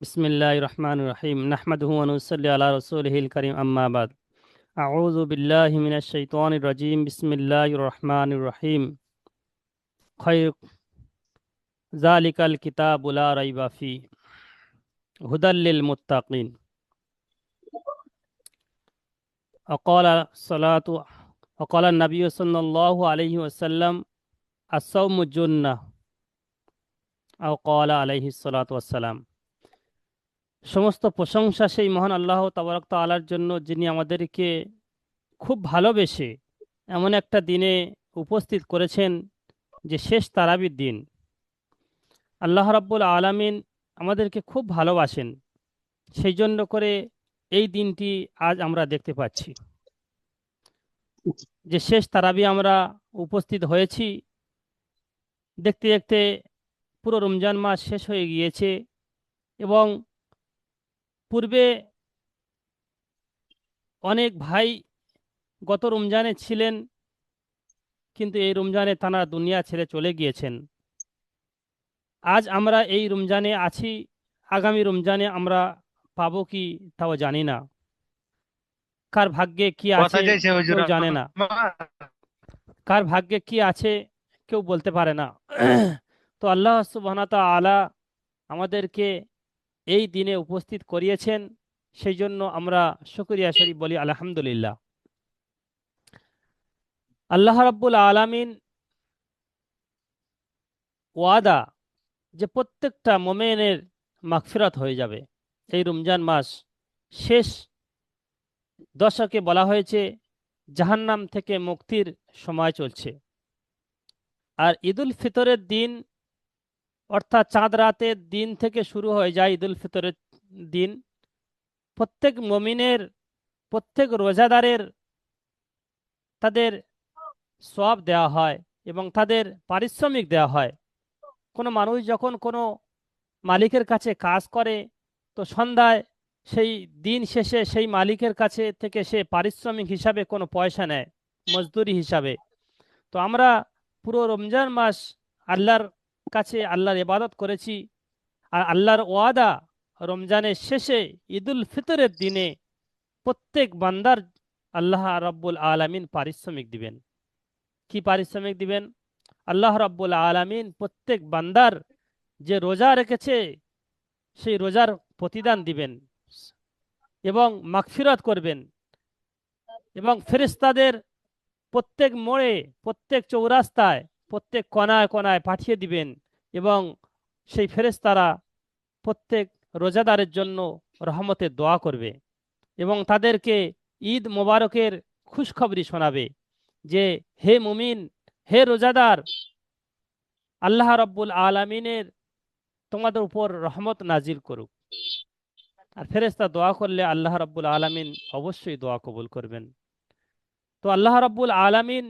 बिस्मिल्लाहिर रहमानिर रहीम नहमदुहु व नुसल्ली अला रसूलिहिल करीम अम्मा बाद अऊज़ु बिल्लाहि मिनश शैतानिर रजीम बिस्मिल्लाहिर रहमानिर रहीम खैर ज़ालिकल किताबु ला रैबा फी हुदल लिल मुत्तकीन अक़ाल सलातु अक़ाल नबी सल्लल्लाहु अलैहि वसल्लम अस्सौमु जुन्नह अव क़ाल अलैहि सलातु वस्सलाम। সমস্ত প্রশংসা সেই মহান আল্লাহ তাবারক তাআলার জন্য, যিনি আমাদেরকে খুব ভালোবেসে এমন একটা দিনে উপস্থিত করেছেন যে শেষ তারাবির দিন। আল্লাহ রাব্বুল আলামিন আমাদেরকে খুব ভালোবাসেন, সেই জন্য করে এই দিনটি আজ আমরা দেখতে পাচ্ছি যে শেষ তারাবি আমরা উপস্থিত হয়েছি। দেখতে দেখতে পুরো রমজান মাস শেষ হয়ে গিয়েছে এবং পূর্বে অনেক ভাই গত রমজানে ছিলেন, কিন্তু এই রমজানে তারা দুনিয়া ছেড়ে চলে গিয়েছেন। আজ আমরা এই রমজানে আছি, আগামী রমজানে আমরা পাবো কি তাও জানি না। কার ভাগ্যে কি কথা আছে চাইছে হুজুর কেউ জানে না, আমার। কার ভাগ্যে কি আছে কেউ বলতে পারে না। তো আল্লাহ সুবহানাহু ওয়া তাআলা আমাদেরকে এই দিনে উপস্থিত করিয়েছেন, সেই জন্য আমরা শুকরিয়া শরীফ বলি আলহামদুলিল্লাহ। আল্লাহ রাব্বুল আলামিন ওয়াদা যে প্রত্যেকটা মোমেনের মাগফিরাত হয়ে যাবে। এই রমজান মাস শেষ দশকে বলা হয়েছে জাহান্নাম থেকে মুক্তির সময় চলছে, আর ঈদুল ফিতরের দিন অর্থাৎ চাঁদ রাতের দিন থেকে শুরু হয়ে যায় ঈদুল ফিতরের দিন। প্রত্যেক মুমিনের, প্রত্যেক রোজাদারের তাদের সওয়াব দেওয়া হয় এবং তাদের পারিশ্রমিক দেওয়া হয়। কোনো মানুষ যখন কোনো মালিকের কাছে কাজ করে, তো সন্ধ্যায় সেই দিন শেষে সেই মালিকের কাছে থেকে সে পারিশ্রমিক হিসাবে কোনো পয়সা নেয়, মজদুরি হিসাবে। তো আমরা পুরো রমজান মাস আল্লাহর কাছে আল্লাহর ইবাদত করেছি, আর আল্লাহর ওয়াদা রমজানের শেষে ঈদুল ফিতরের দিনে প্রত্যেক বান্দার আল্লাহ রাব্বুল আলামিন পারিশ্রমিক দিবেন। কি পারিশ্রমিক দিবেন? আল্লাহ রাব্বুল আলামিন প্রত্যেক বান্দার যে রোজা রেখেছে সেই রোজার প্রতিদান দিবেন এবং মাগফিরাত করবেন, এবং ফেরেশতাদের প্রত্যেক মোড়ে, প্রত্যেক চৌরাস্তায়, প্রত্যেক কোনায় কোনায় পাঠিয়ে দিবেন, এবং সেই ফেরেশতারা প্রত্যেক রোজাদারের জন্য রহমতের দোয়া করবে এবং তাদেরকে ঈদ মোবারকের খুশখবরি শোনাবে যে হে মুমিন, হে রোজাদার, আল্লাহ রাব্বুল আলামিনের তোমাদের উপর রহমত নাজিল করুক। আর ফেরেশতা দোয়া করলে আল্লাহ রাব্বুল আলামিন অবশ্যই দোয়া কবুল করবেন। তো আল্লাহ রাব্বুল আলামিন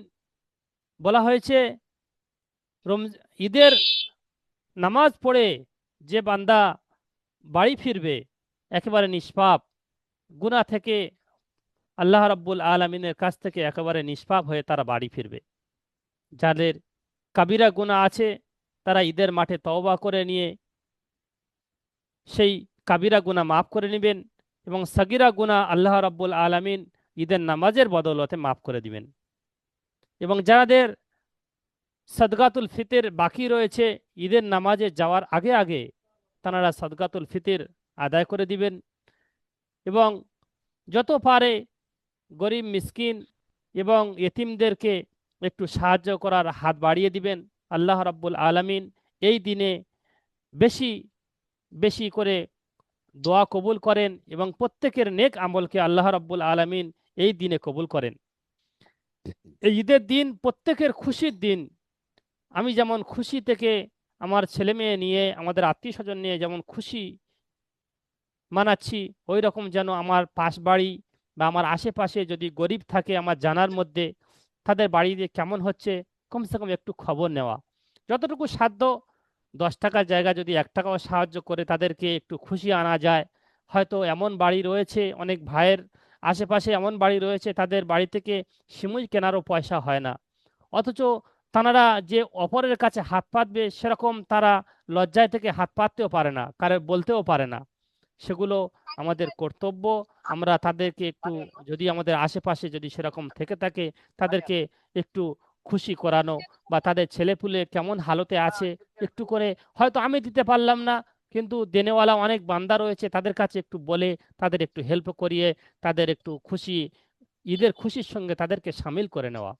বলা হয়েছে ঈদের নামাজ পড়ে যে বান্দা বাড়ি ফিরবে একেবারে নিষ্পাপ, গুনাহ থেকে আল্লাহ রাব্বুল আলামিনের কাছ থেকে একেবারে নিষ্পাপ হয়ে তারা বাড়ি ফিরবে। যাদের কাবিরা গুনাহ আছে তারা ঈদের মাঠে তওবা করে নিয়ে সেই কাবিরা গুনাহ মাফ করে নেবেন, এবং সাগিরা গুনাহ আল্লাহ রাব্বুল আলামিন ঈদের নামাজের বদৌলতে মাফ করে দিবেন। এবং যাদের সদকাতুল ফিতর বাকি রয়েছে, ঈদের নামাজে যাওয়ার আগে আগে তারা সদকাতুল ফিতর আদায় করে দিবেন, এবং যত পারে গরিব মিসকিন এবং এতিমদেরকে একটু সাহায্য করার হাত বাড়িয়ে দিবেন। আল্লাহ রাব্বুল আলামিন এই দিনে বেশি বেশি করে দোয়া কবুল করেন এবং প্রত্যেকের নেক আমলকে আল্লাহ রাব্বুল আলামিন এই দিনে কবুল করেন। এই ঈদের দিন প্রত্যেকের খুশির দিন। আমি যেমন খুশি থেকে আমার ছেলে মেয়ে নিয়ে, আমাদের আত্মীয় স্বজন নিয়ে যেমন খুশি মানাচ্ছি, ওই রকম যেন আমার পাশ বাড়ি বা আমার আশেপাশে যদি গরিব থাকে আমার জানার মধ্যে, তাদের বাড়িতে কেমন হচ্ছে কমসে কম একটু খবর নেওয়া। যতটুকু সাধ্য 10 টাকার জায়গা যদি 1 টাকাও সাহায্য করে তাদেরকে একটু খুশি আনা যায়। হয়তো এমন বাড়ি রয়েছে, অনেক ভাইয়ের আশেপাশে এমন বাড়ি রয়েছে তাদের বাড়ি থেকে সিমুই কেনারও পয়সা হয় না, অথচ তারা যে অপরের কাছে হাত পাতবে সেরকম তারা লজ্জায় থেকে হাত পাততেও পারে না, কারো বলতেও পারে না। সেগুলো আমাদের কর্তব্য। আমরা তাদেরকে একটু, যদি আমাদের আশেপাশে যদি সেরকম থেকে থাকে, তাদেরকে একটু খুশি করানো, বা তাদের ছেলেপুলে কেমন হালতে আছে একটু করে, হয়তো আমি দিতে পারলাম না, কিন্তু দেনেওয়ালা অনেক বান্দা রয়েছে, তাদের কাছে একটু বলে তাদের একটু হেল্প করিয়ে তাদের একটু খুশি, ঈদের খুশির সঙ্গে তাদেরকে সামিল করে নেওয়া।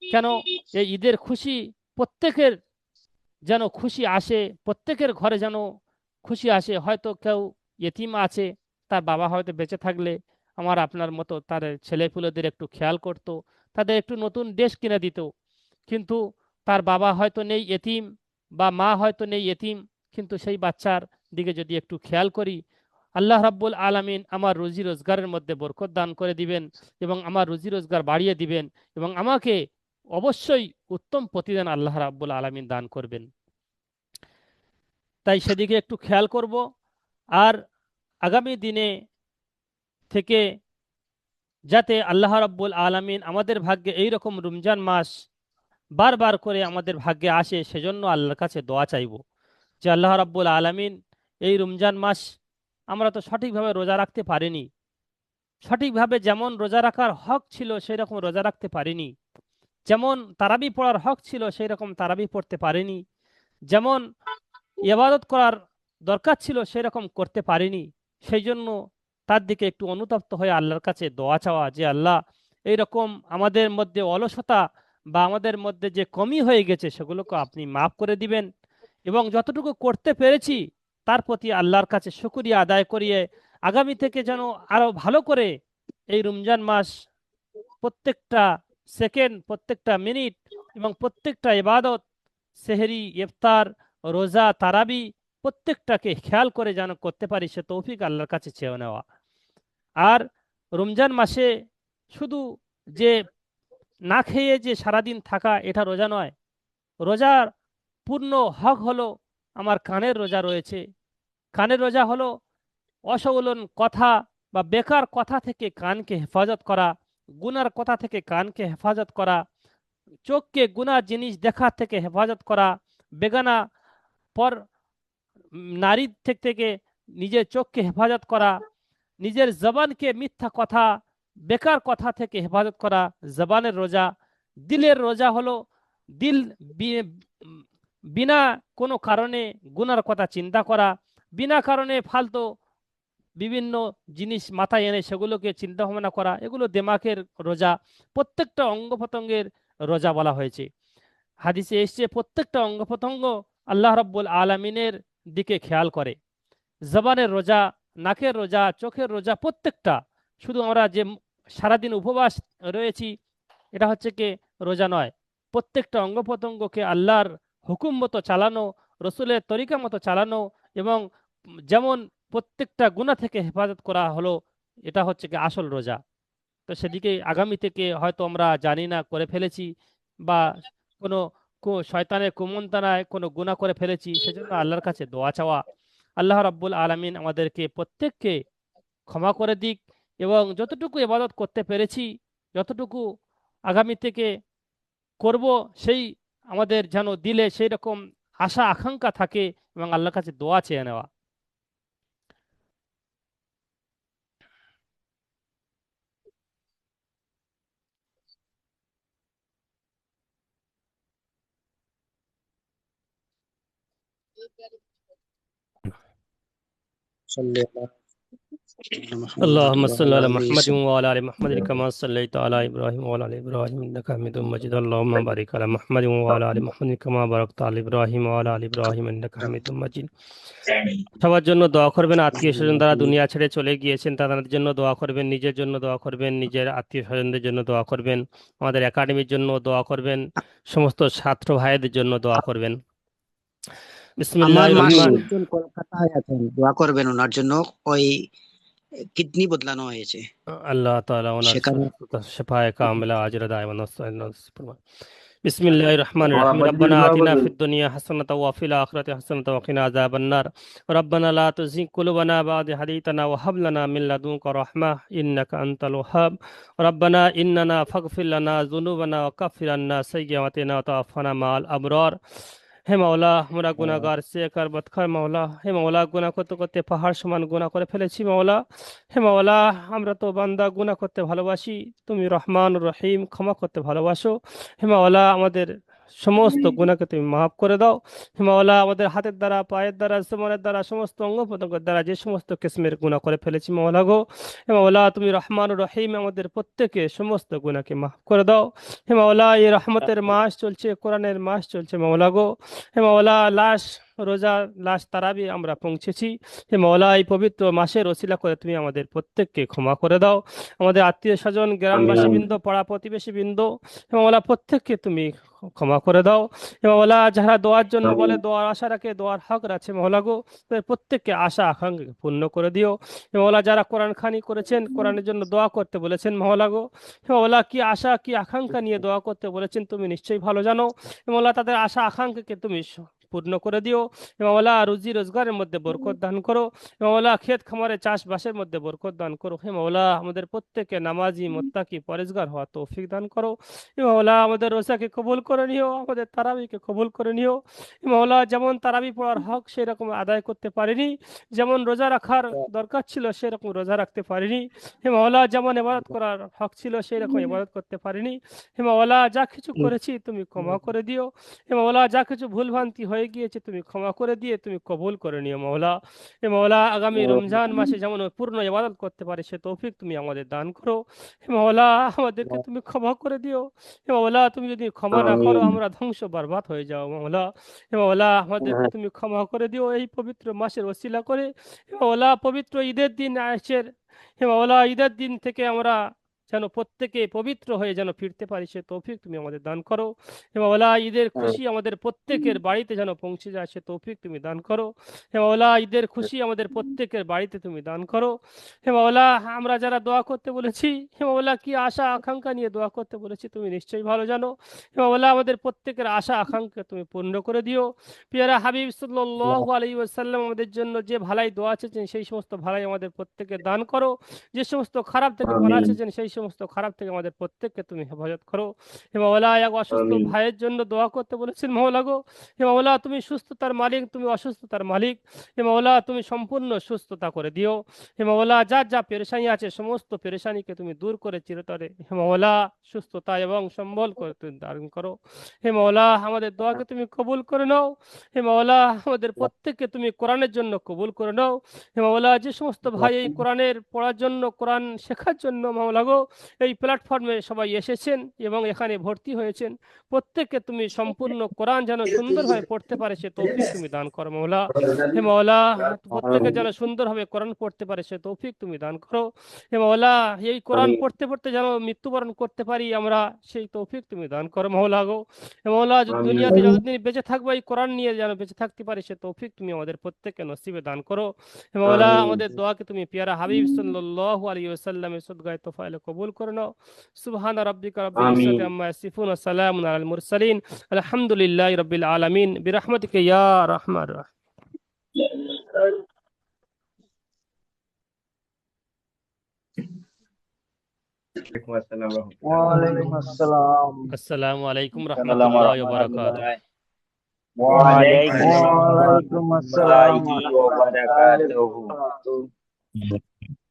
কেন, এই ঈদের খুশি প্রত্যেকের যেন খুশি আসে, প্রত্যেকের ঘরে যেন খুশি আসে। হয়তো কেউ ইয়েতিম আছে, তার বাবা হয়তো বেঁচে থাকলে আমার আপনার মতো তার ছেলেপুলেদের একটু খেয়াল করত, তাদের একটু নতুন ড্রেস কিনে দিত। কিন্তু তার বাবা হয়তো নেই এতিম, বা মা হয়তো নেই এতিম, কিন্তু সেই বাচ্চার দিকে যদি একটু খেয়াল করি, আল্লাহ রাব্বুল আলামিন আমার রুজি রোজগারের মধ্যে বরকত দান করে দিবেন, এবং আমার রুজি রোজগার বাড়িয়ে দিবেন, এবং আমাকে অবশ্যই উত্তম প্রতিদান আল্লাহ রাব্বুল আলামিন দান করবেন। তাই সেদিকে একটু খেয়াল করব। আর আগামী দিনে থেকে যাতে আল্লাহ রাব্বুল আলামিন আমাদের ভাগ্যে এই রকম রমজান মাস বারবার করে আমাদের ভাগ্যে আসে, সেজন্য আল্লাহর কাছে দোয়া চাইব যে আল্লাহ রাব্বুল আলামিন এই রমজান মাস আমরা তো সঠিকভাবে রোজা রাখতে পারিনি, সঠিকভাবে যেমন রোজা রাখার হক ছিল সেই রকম রোজা রাখতে পারিনি, যেমন তারাবি পড়ার হক ছিল সেই রকম তারাবি পড়তে পারিনি, যেমন ইবাদত করার দরকার ছিল সেরকম করতে পারিনি। সেই জন্য তার দিকে একটু অনুতপ্ত হয়ে আল্লাহর কাছে দোয়া চাওয়া যে আল্লাহ, এই রকম আমাদের মধ্যে অলসতা বা আমাদের মধ্যে যে কমি হয়ে গেছে সেগুলোকে আপনি মাফ করে দিবেন, এবং যতটুকু করতে পেরেছি তার প্রতি আল্লাহর কাছে শুকরিয়া আদায় করিয়ে আগামী থেকে যেন আরো ভালো করে এই রমজান মাস প্রত্যেকটা সেকেন্ড, প্রত্যেকটা মিনিট এবং প্রত্যেকটা ইবাদত, সেহরি, ইফতার, রোজা, তারাবি, প্রত্যেকটাকে খেয়াল করে যেন করতে পারি, সে তৌফিক আল্লাহর কাছে চেয়ে নেওয়া। আর রমজান মাসে শুধু যে না খেয়ে যে সারাদিন থাকা এটা রোজা নয়। রোজার পূর্ণ হক হলো, আমার কানের রোজা রয়েছে, কানের রোজা হলো অসংলগ্ন কথা বা বেকার কথা থেকে কানকে হেফাজত করা, গুনার কথা থেকে কানকে হেফাজত করা, চোখকে গুনাহ জিনিস দেখা থেকে হেফাজত করা, বেগানা পর নারীর থেকে নিজের চোখকে হেফাজত করা, নিজের জবানকে মিথ্যা কথা, বেকার কথা থেকে হেফাজত করা, জবানের রোজা। দিলের রোজা হলো দিল বিনা কোনো কারণে গুনার কথা চিন্তা করা, বিনা কারণে ফালতু বিভিন্ন জিনিস মাথায় এনে সেগুলোকে চিন্তা ভাবনা করা, এগুলো দেমাকের রোজা। প্রত্যেকটা অঙ্গ প্রত্যঙ্গের রোজা বলা হয়েছে। হাদিসে এসছে প্রত্যেকটা অঙ্গ প্রত্যঙ্গ আল্লাহ রাব্বুল আলামিনের দিকে খেয়াল করে। জবানের রোজা, নাকের রোজা, চোখের রোজা, প্রত্যেকটা। শুধু আমরা যে সারাদিন উপবাস রয়েছি এটা হচ্ছে কি রোজা নয়। প্রত্যেকটা অঙ্গ প্রত্যঙ্গকে আল্লাহর হুকুম মতো চালানো, রসুলের তরিকা মতো চালানো, এবং যেমন প্রত্যেকটা গুনাহ থেকে হেফাজত করা হলো, এটা হচ্ছে কি আসল রোজা। তো সেদিকে আগামী থেকে হয়তো আমরা জানি না করে ফেলেছি, বা কোনো শয়তানের কুমন্ত্রণায় কোনো গুনাহ করে ফেলেছি, সেজন্য আল্লাহর কাছে দোয়া চাওয়া। আল্লাহ রাব্বুল আলামিন আমাদেরকে প্রত্যেককে ক্ষমা করে দিক, এবং যতটুকু ইবাদত করতে পেরেছি, যতটুকু আগামী থেকে করব, সেই আমাদের যেন দিলে সেই রকম আশা আকাঙ্ক্ষা থাকে, এবং আল্লাহর কাছে দোয়া চেয়ে নেওয়া। صلي على سيدنا محمد اللهم صل وعلى على آله محمد وصحبه وعلى ال محمد كما صليت على ابراهيم وعلى ال ابراهيم انك حميد مجيد اللهم بارك على محمد وعلى ال محمد كما باركت على ابراهيم وعلى ال ابراهيم انك حميد مجيد। সবার জন্য দোয়া করবেন, আত্মীয় স্বজন যারা দুনিয়া ছেড়ে চলে গিয়েছেন তাদের জন্য দোয়া করবেন, নিজের জন্য দোয়া করবেন, নিজের আত্মীয় স্বজনদের জন্য দোয়া করবেন, আমাদের একাডেমির জন্য দোয়া করবেন, সমস্ত ছাত্র ভাইদের জন্য দোয়া করবেন। আমার বিসমিল্লাহির মাসুদ রহমান। একজন কলকাতায় আছেন, দোয়া করবেন ওনার জন্য। ওই কিডনি বদলানো হয়েছে আল্লাহ তাআলা ওনার সেখানে। শেফায়ে কামিলা আজরা দায়মান بسم الله الرحمن الرحيم ربنا آتنا في الدنيا حسنة وفي الآخرة حسنة وقنا عذاب النار ربنا لا تزغ قلوبنا بعد إذ هديتنا وهب لنا من لدنك رحمة إنك أنت الوهاب ربنا إننا فاغفر لنا ذنوبنا وكفر عنا سيئاتنا وتوفنا مع الأبرار। হে মাওলা, আমরা গুনাহগার সিয়াকার বদকার মাওলা। হে মাওলা, গুনাহ করতে করতে পাহাড় সমান গুনাহ করে ফেলেছি মাওলা। হে মাওলা, আমরা তো বান্দা, গুনাহ করতে ভালোবাসি, তুমি রহমান রহিম, ক্ষমা করতে ভালোবাসো। হে মাওলা, আমাদের সমস্ত গুনাহকে তুমি মাফ করে দাও। হে মাওলা, আমাদের হাতের দ্বারা, পায়ের দ্বারা, জবানের দ্বারা, সমস্ত অঙ্গ প্রত্যঙ্গের দ্বারা যে সমস্ত কিসমের গুনাহ করে ফেলেছি মাওলা গো, হে মাওলা, তুমি রহমান রহিম, আমাদের প্রত্যেকে সমস্ত গুনাহকে মাফ করে দাও। হে মাওলা, এই রহমতের মাস চলছে, কোরআনের মাস চলছে মাওলা গো। হে মাওলা, রোজা, তারাবি আমরা পৌঁছেছি। হে মাওলা, এই পবিত্র মাসের ওসিলা করে তুমি আমাদের প্রত্যেককে ক্ষমা করে দাও। আমাদের আত্মীয় স্বজন, গ্রামবাসী বৃন্দ, পাড়া প্রতিবেশী বৃন্দ, হে মাওলা, প্রত্যেককে তুমি ক্ষমা করে দাও। হে মাওলা, যারা দোয়ার জন্য বলে, দোয়ার আশা রাখে, দোয়ার হক রাখে মাওলা গো, তাদের প্রত্যেককে আশা আকাঙ্ক্ষা পূর্ণ করে দিও। হে মাওলা, যারা কোরআন খানি করেছেন, কোরআনের জন্য দোয়া করতে বলেছেন মাওলা গো, হে মাওলা, কি আশা কি আকাঙ্ক্ষা নিয়ে দোয়া করতে বলেছেন তুমি নিশ্চয়ই ভালো জানো। হে মাওলা, তাদের আশা আকাঙ্ক্ষাকে তুমি পূর্ণ করে দিও। হে মাওলা, রুজি রোজগারের মধ্যে বরকত দান করো। হে মাওলা, ক্ষেত খামারে চাষবাসের মধ্যে বরকত দান করো। হে মাওলা, আমাদের প্রত্যেককে নামাজি, মুত্তাকি, পরেজগার হওয়া তৌফিক দান করো। হে মাওলা, আমাদের রোজাকে কবুল করে নিও, আমাদের তারাবিকে কবুল করে নিও। হে মাওলা, যেমন তারাবি পড়ার হক সেরকম আদায় করতে পারিনি, যেমন রোজা রাখার দরকার ছিল সেরকম রোজা রাখতে পারিনি। হে মাওলা, যেমন ইবাদত করার হক ছিল সেই রকম ইবাদত করতে পারিনি। হে মাওলা, যা কিছু করেছি তুমি ক্ষমা করে দিও। হে মাওলা, যা কিছু ভুলভ্রান্তি হয়ে গিয়েছে তুমি ক্ষমা করে দিয়ে তুমি কবুল করে নিও মাওলা। হে মাওলা, আগামী রমজান মাসে যেমন পূর্ণ ইবাদত করতে পারে সে তৌফিক তুমি আমাদের দান করো। হে মাওলা, আমাদেরকে তুমি ক্ষমা করে দিও। হে মাওলা, তুমি যদি ক্ষমা না করো আমরা ধ্বংস বরবাদ হয়ে যাও মাওলা। হে মাওলা, আমাদেরকে তুমি ক্ষমা করে দিও এই পবিত্র মাসের ওসিলা করে। হে মাওলা, পবিত্র ঈদের দিন আসের, হে মাওলা, ঈদের দিন থেকে আমরা যেন প্রত্যেকে পবিত্র হয়ে যেন ফিরতে পারি সে তৌফিক তুমি আমাদের দান করো। হে মাওলা, ঈদের খুশি আমাদের প্রত্যেকের বাড়িতে যেন পৌঁছে যায় সে তৌফিক তুমি দান করো। হে মাওলা, ঈদের খুশি আমাদের প্রত্যেকের বাড়িতে তুমি দান করো। হে মাওলা, আমরা যারা দোয়া করতে বলেছি, হে মাওলা, কি আশা আকাঙ্ক্ষা নিয়ে দোয়া করতে বলেছি তুমি নিশ্চয়ই ভালো জানো। হে মাওলা, আমাদের প্রত্যেকের আশা আকাঙ্ক্ষা তুমি পূর্ণ করে দিও। পিয়ারা হাবিব সাল্লাল্লাহু আলাইহি ওয়াসাল্লাম আমাদের জন্য যে ভালাই দোয়া চেয়েছেন সেই সমস্ত ভালাই আমাদের প্রত্যেকে দান করো। যে সমস্ত খারাপ থেকে পানা চেয়েছেন সেই সমস্ত খারাপ থেকে আমাদের প্রত্যেককে তুমি হেফাজত করো। হে মাওলা, এক অসুস্থ ভাইয়ের জন্য দোয়া করতে বলেছেন মাওলা গো। হে মাওলা, তুমি সুস্থতার মালিক, তুমি অসুস্থতার মালিক। হে মাওলা, তুমি সম্পূর্ণ সুস্থতা করে দিও। হে মাওলা, যার যা পেরেশানি আছে সমস্ত পেরেশানিকে তুমি দূর করে চিরতরে হে মাওলা সুস্থতা এবং সম্বল করে তুমি দান করো। হে মাওলা, আমাদের দোয়াকে তুমি কবুল করে নাও। হে মাওলা, আমাদের প্রত্যেককে তুমি কোরআনের জন্য কবুল করে নাও। হে মাওলা, যে সমস্ত ভাই এই কোরআনের পড়ার জন্য, কোরআন শেখার জন্য মাওলা গো এই প্ল্যাটফর্মে সবাই এসেছেন এবং এখানে ভর্তি হয়েছেন, প্রত্যেককে তুমি সম্পূর্ণ কোরআন যেন সুন্দরভাবে পড়তে পারে সে তৌফিক তুমি দান করো মাওলা। হে মাওলা, প্রত্যেকে যেন সুন্দরভাবে কোরআন পড়তে পারে সে তৌফিক তুমি দান করো। হে মাওলা, এই কোরআন পড়তে পড়তে যেন মৃত্যুবরণ করতে পারি আমরা সেই তৌফিক তুমি দান করো মাওলা গো। হে মাওলা, দুনিয়াতে যতদিন বেঁচে থাকবো এই কোরআন নিয়ে যেন বেঁচে থাকতে পারি সে তৌফিক তুমি আমাদের প্রত্যেককে নসিবে দান করো। হে মাওলা, আমাদের দোয়াকে তুমি পিয়ারা হাবিব সাল্লাল্লাহু আলাইহি ওয়াসাল্লামের সদগায়ে তোফায়েলে কবুল করে নাও। সুবহানা রাব্বিকা রাব্বিল ইজ্জাতি আম্মা ইয়াসিফুন ওয়া সালামুন আলাল মুরসালিন আলহামদুলিল্লাহি রাব্বিল আলামিন বিরহমাতিকা ইয়া রাহমার রাহিম। ওয়ালাইকুম আসসালাম। আসসালামু আলাইকুম রহমতুল্লাহি ওয়া বারাকাতুহু। ওয়ালাইকুম আসসালাম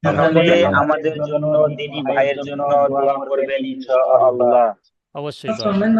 তাহলে আমাদের জন্য, দিনী ভাইয়ের জন্য দোয়া করবেন ইনশাআল্লাহ। অবশ্যই দোয়া করবেন।